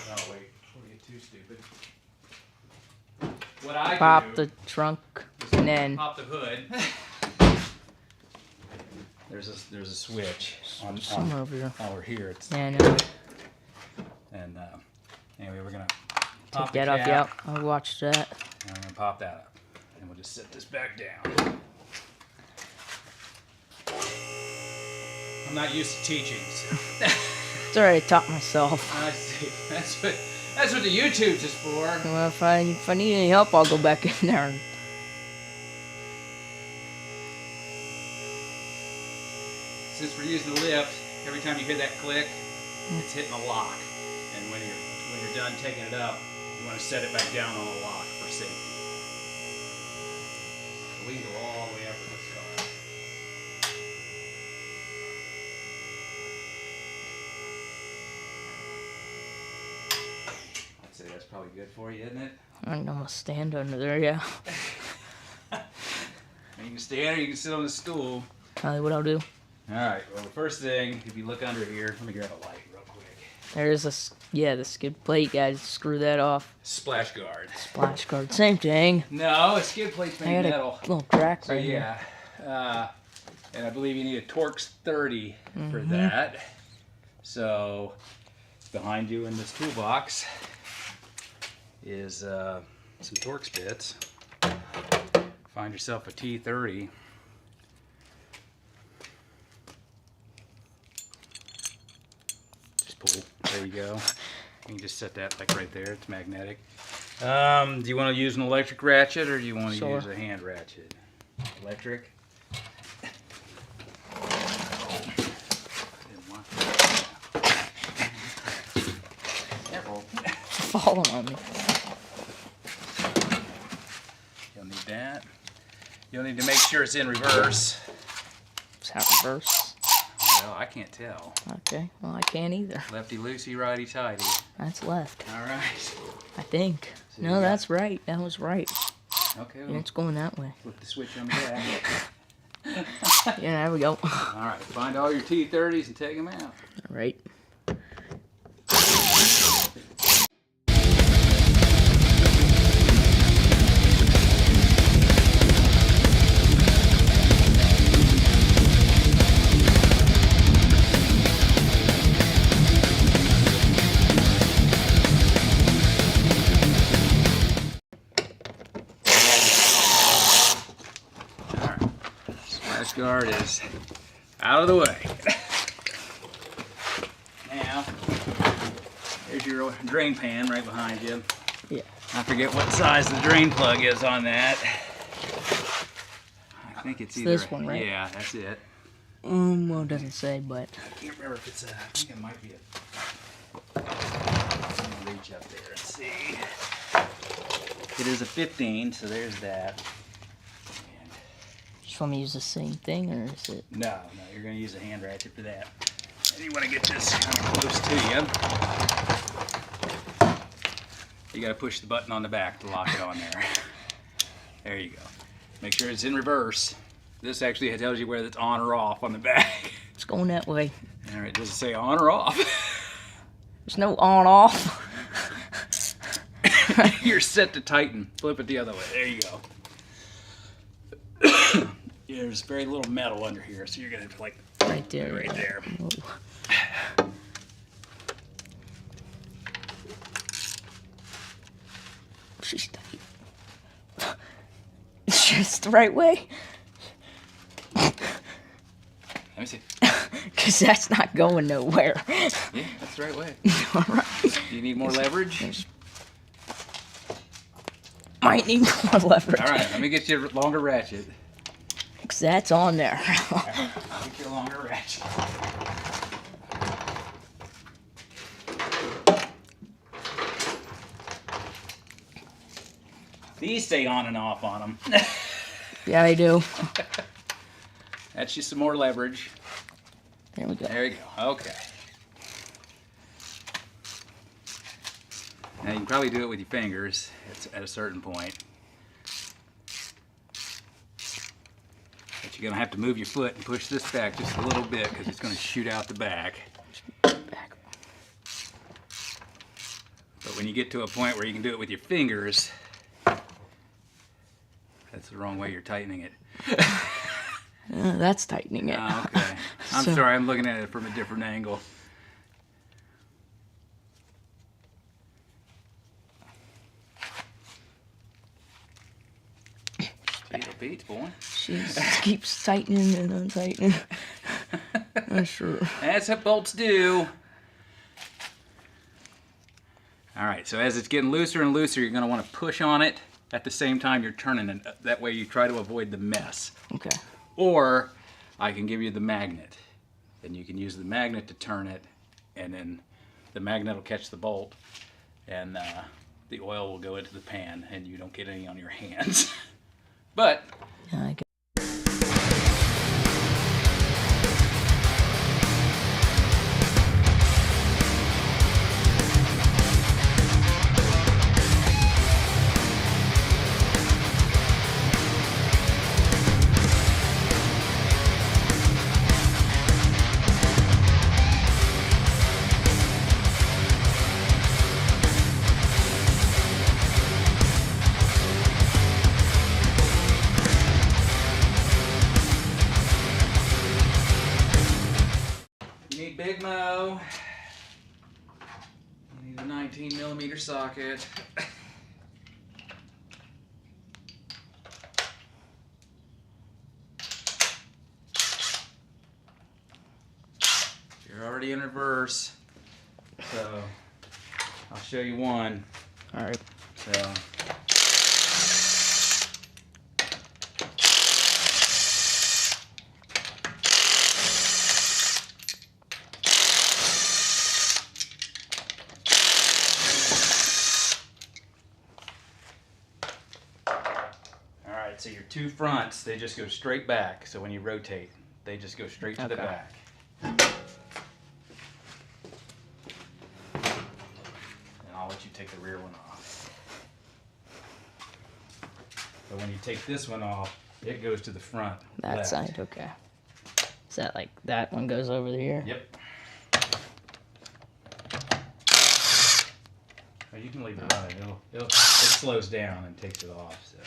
Oh wait, before we get too stupid. What I Pop do the trunk and then pop the hood. There's a switch on somewhere over here. over here. It's, Yeah, I know. and anyway, we're gonna pop Take the that off. cap. Yep, I watched that. And I'm gonna pop that up, and we'll just set this back down. I'm not used to teaching, so. It's alright, I taught myself. I see. That's what the YouTube's is for. Well, if I need any help, I'll go back in there. Since we're using the lift, every time you hear that click, it's hitting a lock. And when you're done taking it up, you want to set it back down on the lock for safety. So we can go all the way up with this car. I'd say that's probably good for you, isn't it? I'm gonna stand under there, yeah. And you can stand or you can sit on the stool. Probably what I'll do. Alright, well the first thing, if you look under here, let me grab a light real quick. There's the skid plate, guys. Screw that off. Splash guard. Splash guard, same thing. No, a skid plate's I made got metal. a little crack So right yeah, and I believe you need a Torx 30 for that. So behind you in this toolbox is some Torx bits. Find yourself a T30. Just pull. There you go. You can just set that like right there. It's magnetic. Do you want to use an electric ratchet or do you want to use a hand ratchet? Electric. Careful. Falling on me. You'll need that. You'll need to make sure it's in reverse. Is that reverse? Well, I can't tell. Okay, well I can't either. Lefty loosey, righty tighty. That's left. All right. I think. So No, that's right. That was right. Okay. And it's going that way. Flip the switch on the back. Yeah, there we go. All right. Find all your T30s and take them out. All right. Splash guard is out of the way. Now, here's your drain pan right behind you. Yeah. I forget what size the drain plug is on that. I think it's either this one, right? Yeah, that's it. Well, it doesn't say, but I can't remember if it's a. I think it might be a. Let me reach up there and see. It is a 15, so there's that. And just want me to use the same thing, or is it? no, you're going to use a hand ratchet for that. And you want to get this kind of close to you. You got to push the button on the back to lock it on there. There you go. Make sure it's in reverse. This actually tells you whether it's on or off on the back. It's going that way. All right, does it say on or off? There's no on off. You're set to tighten. Flip it the other way. There you go. There's very little metal under here, so you're gonna have to like Right there. right there. Oh. She's tight. It's just the right way. Let me see. Because that's not going nowhere. Yeah, that's the right way. All right. Do you need more leverage? Might need more leverage. All right, let me get you a longer ratchet. Because that's on there. I'll get you a longer ratchet. These stay on and off on them. Yeah, they do. That's just some more leverage. There we go. There you go. Okay. Now you can probably do it with your fingers at a certain point. But you're going to have to move your foot and push this back just a little bit because it's going to shoot out the back. Back. But when you get to a point where you can do it with your fingers, that's the wrong way you're tightening it. That's tightening it. Oh, okay. I'm So- sorry, I'm looking at it from a different angle. Speed of beats, boy. She just keeps tightening and untightening. I'm sure. That's what bolts do. All right, so as it's getting looser and looser, you're going to want to push on it at the same time you're turning it. That way you try to avoid the mess. Okay. Or I can give you the magnet. And you can use the magnet to turn it, and then the magnet will catch the bolt, and the oil will go into the pan, and you don't get any on your hands. But Yeah, I guess. you need Big Mo. You need a 19mm socket. You're already in reverse, so I'll show you one. All right. So. All right, so your two fronts, they just go straight back. So when you rotate, they just go straight to the Okay. back. And I'll let you take the rear one off. But when you take this one off, it goes to the front. That left. side, okay. Is that like that one goes over here? Yep. Or you can leave it running. It slows down and takes it off. So.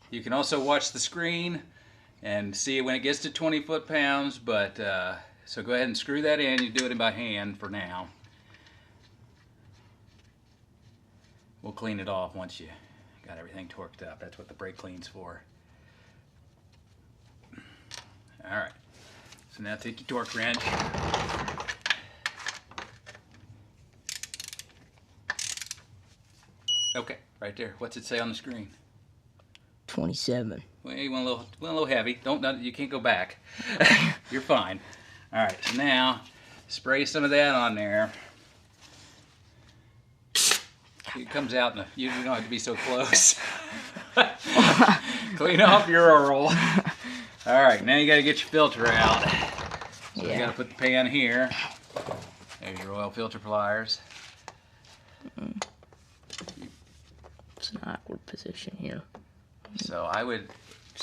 You can also watch the screen and see when it gets to 20 foot-pounds, but so go ahead and screw that in. You do it by hand for now. We'll clean it off once you got everything torqued up. That's what the brake clean's for. All right, so now take your torque wrench. Okay, right there. What's it say on the screen? 27. Well, you went a little heavy. You can't go back. You're fine. All right, so now spray some of that on there. It comes out you don't have to be so close. Clean off your Earl. All right, now you got to get your filter out. So you got to put the pan here. There's your oil filter pliers. It's an awkward position here. So I would,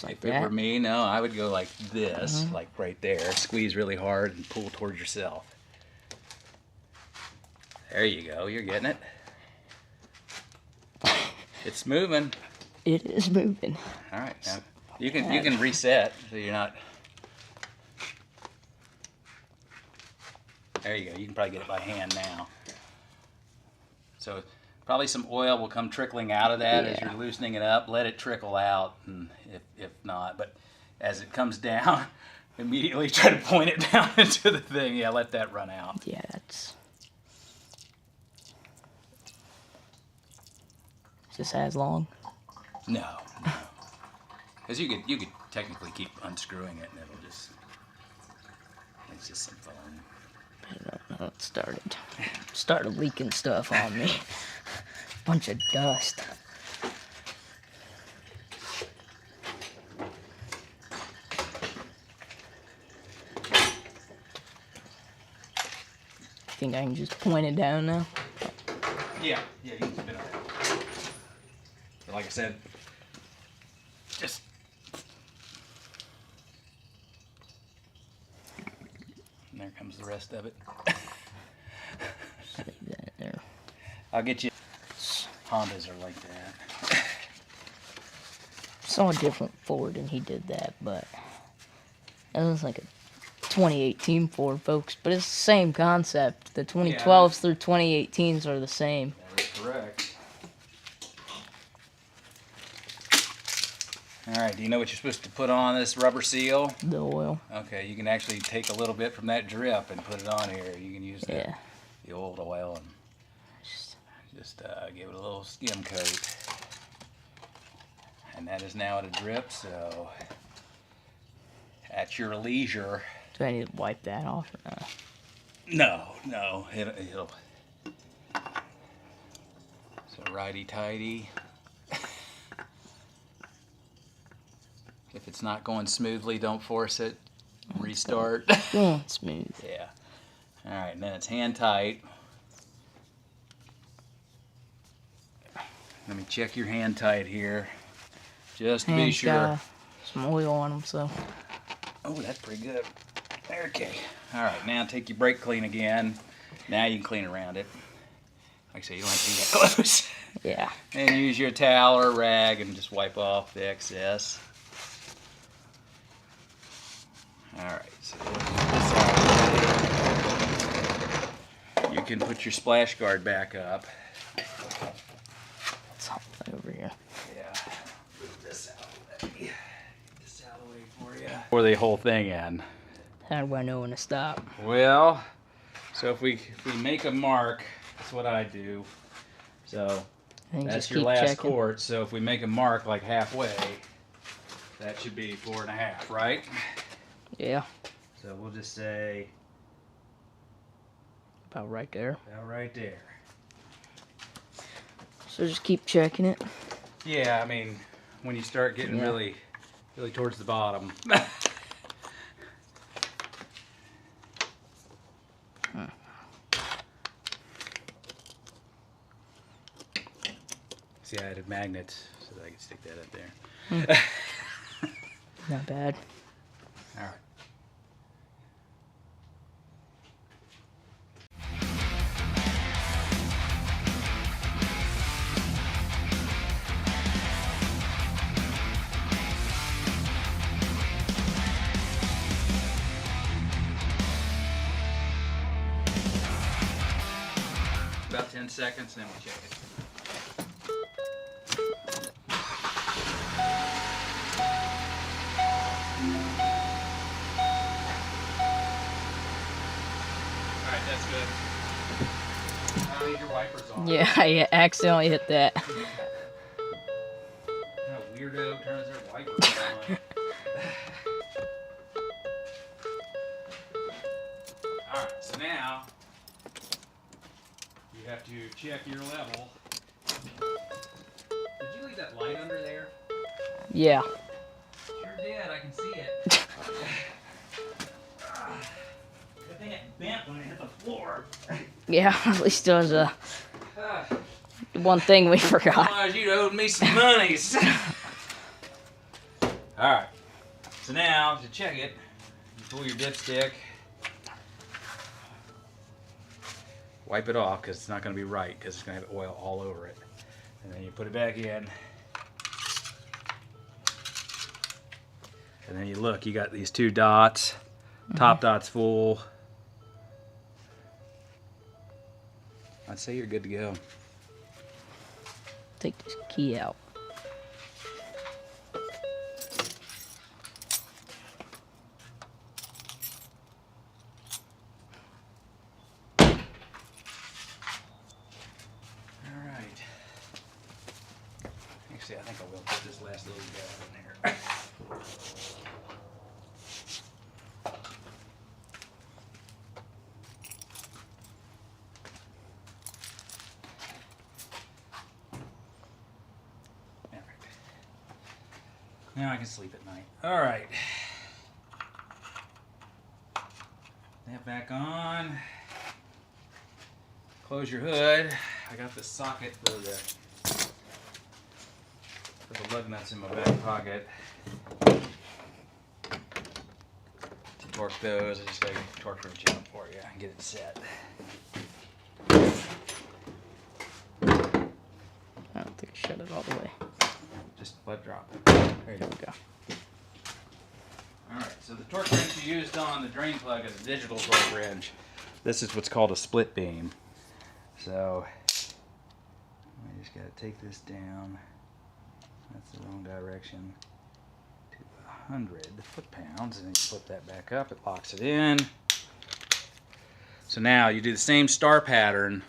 Like if it were me, no, I would go like this, like right there. Squeeze really hard and pull towards yourself. There you go. You're getting it. It's moving. It is moving. All right, now you can reset so you're not. There you go. You can probably get it by hand now. So probably some oil will come trickling out of that as you're loosening it up. Let it trickle out, and if not, but as it comes down, immediately try to point it down into the thing. Yeah, let that run out. Yeah, that's. Is this as long? No, because you could technically keep unscrewing it, and it's just some fun. I don't know. It started leaking stuff on me. Bunch of dust. Think I can just point it down now? Yeah, you can spin it out. But like I said, just and there comes the rest of it. Leave that there. I'll get you. Hondas are like that. Saw a different Ford and he did that, but it was like a 2018 Ford, folks. But it's the same concept. The 2012s through 2018s are the same. That is correct. All right, do you know what you're supposed to put on this rubber seal? The oil. Okay, you can actually take a little bit from that drip and put it on here. You can use the old oil and just give it a little skim coat. And that is now at a drip, so at your leisure. Do I need to wipe that off or not? No, it'll. So righty-tighty. If it's not going smoothly, don't force it. Restart. Going smooth. Yeah. All right, and then it's hand tight. Let me check your hand tight here, just to be sure. Some oil on them, so. Oh, that's pretty good. Okay. All right, now take your brake clean again. Now you can clean around it. Like I say, you don't have to be that close. Yeah. And use your towel or rag and just wipe off the excess. All right, so this out. You can put your splash guard back up. It's all over here. Yeah. Move this out. Let me get this out of the way for you. Pour the whole thing in. How do I know when to stop? Well, so if we make a mark, that's what I do. So that's your last quart. So if we make a mark like halfway, that should be 4.5, right? Yeah. So we'll just say about right there. About right there. So just keep checking it. Yeah, I mean, when you start getting really towards the bottom. See, I added magnets so that I could stick that up there. Not bad. All right. 10 seconds, and then we'll check it. Alright, that's good. Now leave your wipers on. Yeah, I accidentally hit that. What weirdo turns their wipers on. Alright, so now you have to check your level. Did you leave that light under there? Yeah. Sure did, I can see it. Good thing it bent when it hit the floor. Yeah, at least there was one thing we forgot. Otherwise, you'd owed me some monies. Alright, so now to check it, you pull your dipstick, wipe it off because it's not going to be right because it's going to have oil all over it. And then you put it back in. And then you look, you got these two dots. Top dot's full. I'd say you're good to go. Take this key out. Alright. Actually, I think I will put this last little guy in there. Now I can sleep at night. Alright. That back on. Close your hood. I got the socket for the lug nuts in my back pocket. To torque those, I just gotta get the torque wrench out for you and get it set. I don't think I shut it all the way. Just let it drop. There we go. Alright, so the torque wrench you used on the drain plug is a digital torque wrench. This is what's called a split beam. So, I just gotta take this down. That's the wrong direction. To 100 foot-pounds, and then you flip that back up, it locks it in. So now you do the same star pattern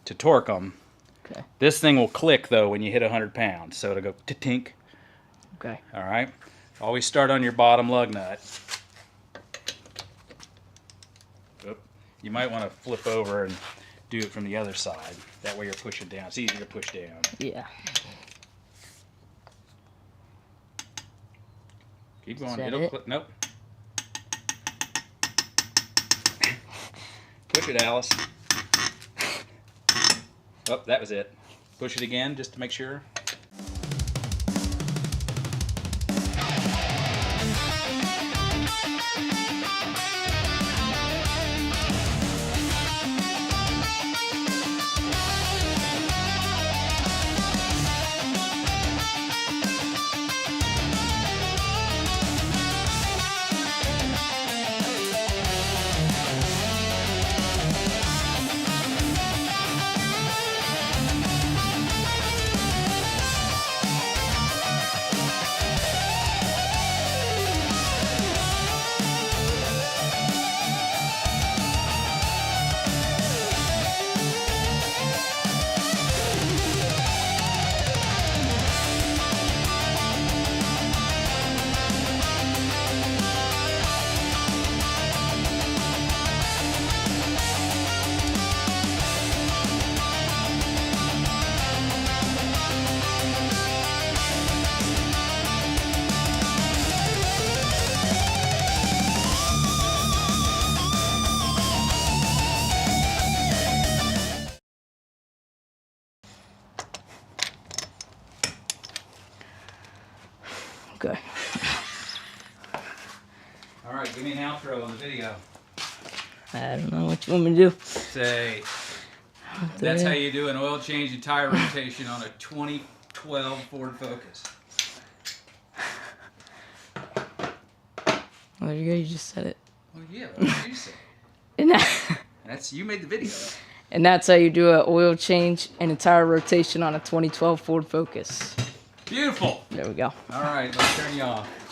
to torque them. Okay. This thing will click though when you hit 100 pounds, so it'll go tink. Okay. All right. Always start on your bottom lug nut. Oop. You might want to flip over and do it from the other side. That way you're pushing down. It's easier to push down. Yeah. Keep going. Is that It'll it? click. Nope. Push it, Alice. Oh, that was it. Push it again just to make sure. Okay. All right, give me an outro on the video. I don't know what you want me to do. Say, that's how you do an oil change and tire rotation on a 2012 Ford Focus. Well, you just said it. Well, yeah, what did you say? And I, That's you made the video. And that's how you do an oil change and entire rotation on a 2012 Ford Focus. Beautiful. There we go. All right, let's turn you off.